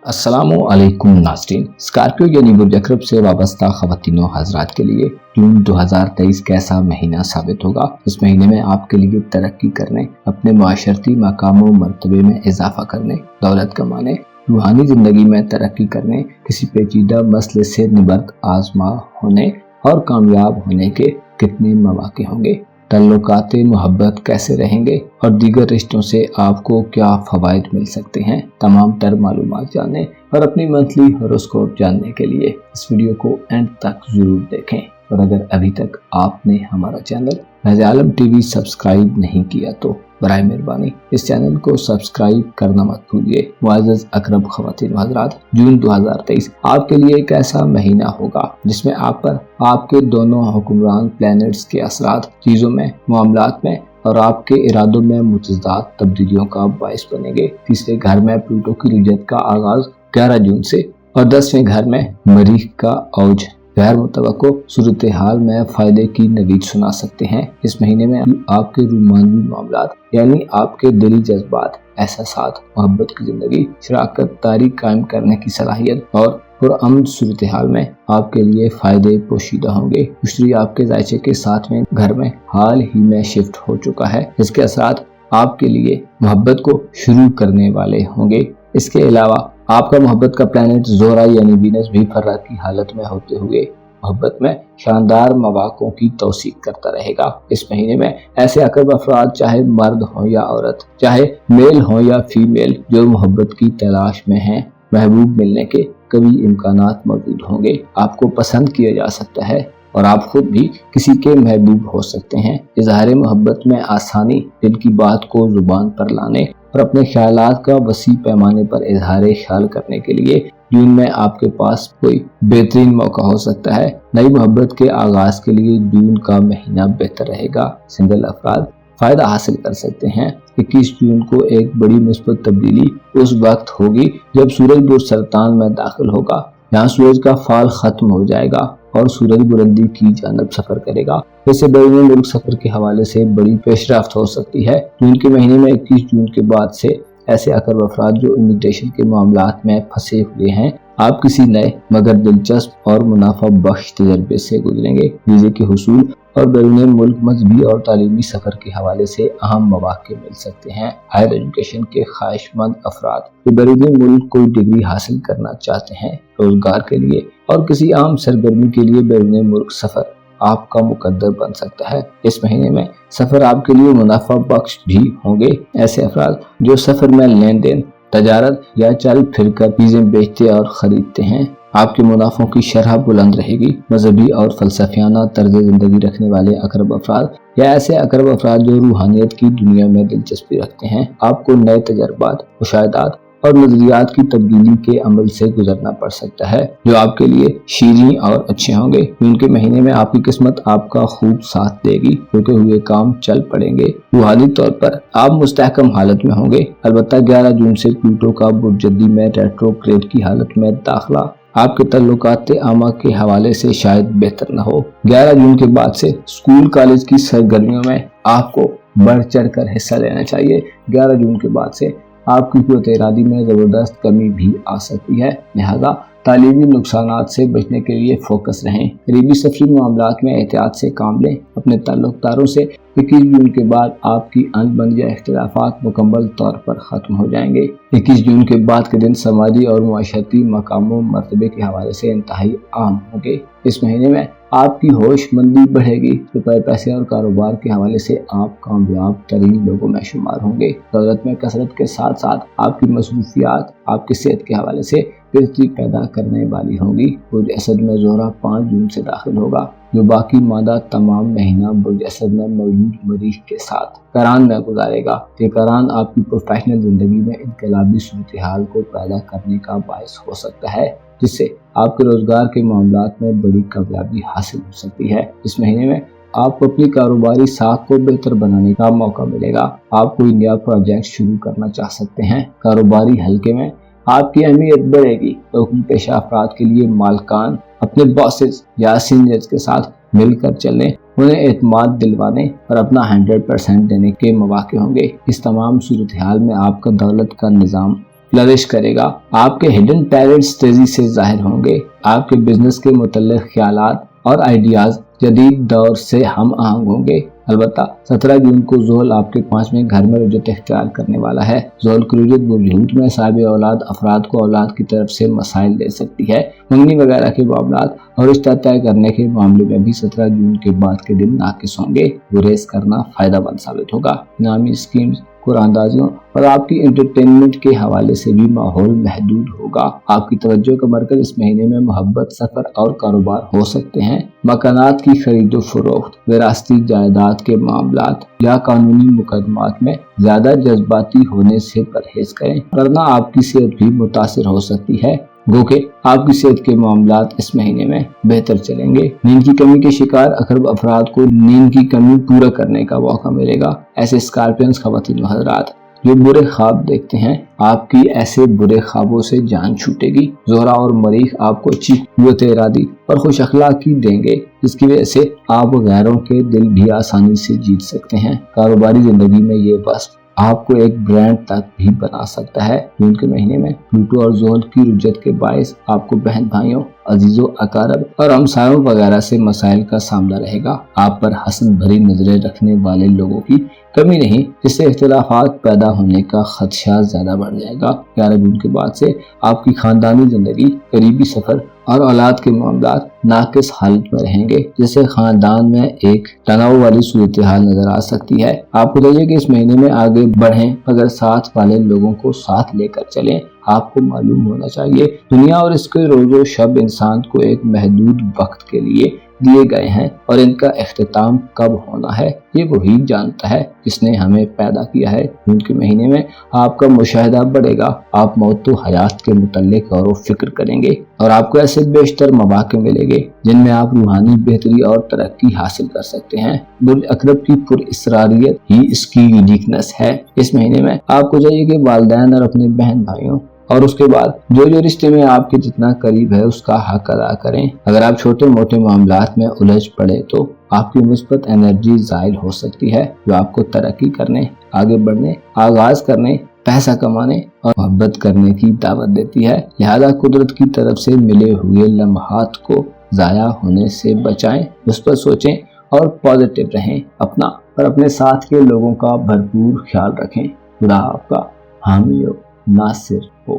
अस्सलामुअलैकुम नाज़रीन। स्कॉर्पियो यानी बुर्ज अक़रब से वाबस्ता ख़वातीनो हज़रात के लिए जून 2023 कैसा महीना साबित होगा। इस महीने में आपके लिए तरक्की करने, अपने माशरती मकाम व मर्तबे में इजाफा करने, दौलत कमाने, रूहानी ज़िंदगी में तरक्की करने, किसी पेचीदा मसले से निबर्द आज़मा होने और कामयाब होने के कितने मौके होंगे। ताल्लुकाते मोहब्बत कैसे रहेंगे और दीगर रिश्तों से आपको क्या फ़वाइद मिल सकते हैं, तमाम तर मालूमात जानने और अपनी मंथली हॉरोस्कोप जानने के लिए इस वीडियो को एंड तक ज़रूर देखें। और अगर अभी तक आपने हमारा चैनल फैज़ आलम टीवी सब्सक्राइब नहीं किया तो बराए मेहरबानी इस चैनल को सब्सक्राइब करना मत भूलिए। मुअज़्ज़ज़ अक़रब ख़वातीन व हज़रात, जून 2023 आपके लिए एक ऐसा महीना होगा जिसमें आप पर आपके दोनों हुक्मरान प्लैनेट्स के असरात चीज़ों में, मामलात में और आपके इरादों में मुतज़ाद तब्दीलियों का बाइस बनेंगे। तीसरे घर में प्लूटो की रुजत का आगाज 11 जून से और 10वें घर में मरीख का औज गैर मुतवक्को सूरत हाल में फायदे की नवीद सुना सकते हैं। इस महीने में आपके रूमानी मामलात यानी आपके दिली जज्बात, एहसासात, मोहब्बत की जिंदगी, शराकत तारी कायम करने की सलाहियत और पुरअमन सूरत हाल में आपके लिए फायदे पोशीदा होंगे। मुश्तरी आपके जायचे के 7वें घर में हाल ही में शिफ्ट हो चुका है, जिसके असरात आपके लिए मोहब्बत को शुरू करने वाले होंगे। इसके अलावा आपका मोहब्बत का प्लैनेट ज़ोहरा यानी वीनस भी फर्रा की हालत में होते हुए मोहब्बत में शानदार मौक़ों की तौसीक करता रहेगा। इस महीने में ऐसे अक़रब अफराद, चाहे मर्द हो या औरत, चाहे मेल हो या फीमेल, जो मोहब्बत की तलाश में हैं, महबूब मिलने के कभी इम्कानात मौजूद होंगे। आपको पसंद किया जा सकता है और आप खुद भी किसी के महबूब हो सकते हैं। इज़हार मोहब्बत में आसानी, दिल की बात को ज़ुबान पर लाने और अपने ख्यालात का वसी पैमाने पर इज़हार ख्याल करने के लिए जून में आपके पास कोई बेहतरीन मौका हो सकता है। नई मोहब्बत के आगाज के लिए जून का महीना बेहतर रहेगा। सिंगल अफराद फायदा हासिल कर सकते हैं। 21 जून को एक बड़ी मुस्बत तब्दीली उस वक्त होगी जब सूरज बुर्ज सरतान में दाखिल होगा। यहाँ सूरज का फाल खत्म हो जाएगा और सूरज बुलंदी की जानब सफर करेगा। इससे बैरून मुल्क सफर के हवाले से बड़ी पेशरफ्त हो सकती है। जून के महीने में 21 जून के बाद से ऐसे अक़रब अफराद जो इमिग्रेशन के मामलात में फंसे हुए हैं, आप किसी नए मगर दिलचस्प और मुनाफा बख्श तजर्बे से गुजरेंगे। वीज़े के हुसूल और बैरून मुल्क मजहबी और तालीमी सफर के हवाले से अहम मौके मिल सकते हैं। हायर एजुकेशन के ख्वाहिशमंद अफराद जो बैरून मुल्क कोई डिग्री हासिल करना चाहते हैं, रोजगार के लिए और किसी आम सरगर्मी के लिए बैरून मुल्क सफर आपका मुकद्दर बन सकता है। इस महीने में सफर आपके लिए मुनाफा बख्श भी होंगे। ऐसे अफराद जो सफर में लेन देन, तजारत या चल फिर कर चीजें बेचते और खरीदते हैं, आपके मुनाफों की शरह बुलंद रहेगी। मजहबी और फलसफियाना तर्ज जिंदगी रखने वाले अक़रब अफराद या ऐसे अक़रब अफराद जो रूहानियत की दुनिया में दिलचस्पी रखते हैं, आपको नए तजर्बात, मुशाहिदात और नजरियात की तब्दीली के अमल से गुजरना पड़ सकता है, जो आपके लिए शीरीं और अच्छे होंगे। उनके महीने में आपकी किस्मत आपका खूब साथ देगी, रुके हुए काम चल पड़ेंगे। रूहानी तौर पर आप मुस्तहकम हालत में होंगे। अलबत्ता 11 जून से प्लूटो का बुर्जदी में रेट्रोग्रेड की हालत में दाखिला आपके तल्लुकात आमा के हवाले से शायद बेहतर न हो। 11 जून के बाद से स्कूल कॉलेज की सरगर्मियों में आपको बढ़ चढ़ कर हिस्सा लेना चाहिए। 11 जून के बाद से आपकी कुव्वत इरादी में ज़बरदस्त कमी भी आ सकती है, लिहाजा तालीमी नुकसानात से बचने के लिए फोकस रहें। करीबी सफरी मामलात में एहतियात से काम लें। अपने ताल्लुकदारों से 21 जून के बाद आपकी अनबन या इख्तिलाफात मुकम्मल तौर पर ख़त्म हो जाएंगे। 21 जून के बाद के दिन समाजी और मुआशरती मकामों मर्तबे के हवाले से इंतहाई आम होंगे। इस महीने में आपकी होशमंदी बढ़ेगी। रुपये, पैसे और कारोबार के हवाले से आप कामयाब तरीन लोगों में शुमार होंगे। दौलत में कसरत के साथ साथ आपकी मसरूफियात आपकी सेहत के हवाले से बेहतरी पैदा करने वाली होंगी। बुर्ज असद में ज़ोहरा 5 जून से दाखिल होगा, जो बाकी मादा तमाम महीना बुर्ज असद में मौजूद मरीख के साथ करान में गुजारेगा। ये करान आपकी प्रोफेशनल जिंदगी में इनकलाबी सूरत हाल को पैदा करने का बायस हो सकता है, जिससे आपके रोजगार के मामलात में बड़ी कामयाबी हासिल हो सकती है। इस महीने में आपको अपनी कारोबारी साख को बेहतर बनाने का मौका मिलेगा। आप कोई नया प्रोजेक्ट शुरू करना चाह सकते हैं। कारोबारी हल्के में आपकी अहमियत बढ़ेगी। नौकरी पेशा अफराद के लिए मालकान अपने बॉसेस या सीनियर्स के साथ मिलकर चलने, उन्हें एतमाद दिलवाने और अपना 100% देने के मौके होंगे। इस तमाम सूरत हाल में आपका दौलत का निज़ाम फ्लरिश करेगा। आपके हिडन टैलेंट्स तेजी से जाहिर होंगे। आपके बिजनेस के मुतल्लिक ख्यालात और आइडियाज जदीद दौर से हम आहंग होंगे। अलबत्ता 17 जून को ज़ोहल आपके 5वें घर में रुजत इख्तियार करने वाला है। ज़ोहल की रुजत वजूद में साहिब औलाद अफराद को औलाद की तरफ से मसाइल दे सकती है। मंगनी वगैरह के मामलात और रिश्ता तय करने के मामले में भी 17 जून के बाद के दिन नाकिस होंगे। गुरेज करना फायदा मंद साबित होगा। नामी स्कीम्स, कुरानदाजियों और आपकी एंटरटेनमेंट के हवाले से भी माहौल महदूद होगा। आपकी तवज्जो का मरकज इस महीने में मोहब्बत, सफर और कारोबार हो सकते हैं। मकानात की खरीदो फरोख्त, विरासती जायदाद के मामलात या कानूनी मुकदमात में ज्यादा जज्बाती होने से परहेज करें, वरना आपकी सेहत भी मुतासिर हो सकती है। गो के आपकी सेहत के मामलात इस महीने में बेहतर चलेंगे। नींद की कमी के शिकार अकरब अफराद को नींद की कमी पूरा करने का मौका मिलेगा। ऐसे स्कॉर्पियंस खवातीन हज़रात जो बुरे ख्वाब देखते हैं, आपकी ऐसे बुरे ख्वाबों से जान छूटेगी। ज़ोहरा और मरीख आपको अच्छी कुव्वत इरादी और खुश अखलाकी देंगे, जिसकी वजह से आप गैरों के दिल भी आसानी से जीत सकते हैं। कारोबारी जिंदगी में ये बस आपको एक ब्रांड तक भी बना सकता है। जून के महीने में प्लूटो और ज़ोहल की रुजत के बायस आपको बहन भाइयों, अजीजों, अकारब और हमसायों वगैरह से मसाइल का सामना रहेगा। आप पर हसद भरी नजरें रखने वाले लोगों की कमी नहीं, जिससे इख्तिलाफात पैदा होने का खदशा ज्यादा बढ़ जाएगा। 11 जून के बाद से आपकी खानदानी जिंदगी, करीबी सफर और औलाद के मामलात नाकिस हालत में रहेंगे, जिससे खानदान में एक तनाव वाली सूरत हाल नजर आ सकती है। आपको चाहिए कि इस महीने में आगे बढ़ें, मगर साथ वाले लोगों को साथ लेकर चलें। आपको मालूम होना चाहिए दुनिया और इसके रोजो शब इंसान को एक महदूद वक्त के लिए दिए गए हैं और इनका इख्तिताम कब होना है ये वही जानता है जिसने हमें पैदा किया है। जून के महीने में आपका मुशाहिदा बढ़ेगा। आप मौत व हयात के मुतल्लिक गौर व फिक्र करेंगे और आपको ऐसे बेशतर मौके मिलेंगे जिनमें आप रूहानी बेहतरी और तरक्की हासिल कर सकते हैं। बुर्ज अकरब की पुरइसरारियत ही इसकी यूनिकनेस है। इस महीने में आपको चाहिए कि वालिदैन और अपने बहन भाइयों और उसके बाद जो जो रिश्ते में आपके जितना करीब है उसका हक अदा करें। अगर आप छोटे मोटे मामलात में उलझ पड़े तो आपकी मुस्बत एनर्जी जाहिर हो सकती है, जो आपको तरक्की करने, आगे बढ़ने, आगाज करने, पैसा कमाने और मोहब्बत करने की दावत देती है। लिहाजा कुदरत की तरफ से मिले हुए लम्हात को जाया होने से बचाएं, उस पर सोचें और पॉजिटिव रहें। अपना और अपने साथ के लोगों का भरपूर ख्याल रखें। खुदा आपका हामी नासिर हो।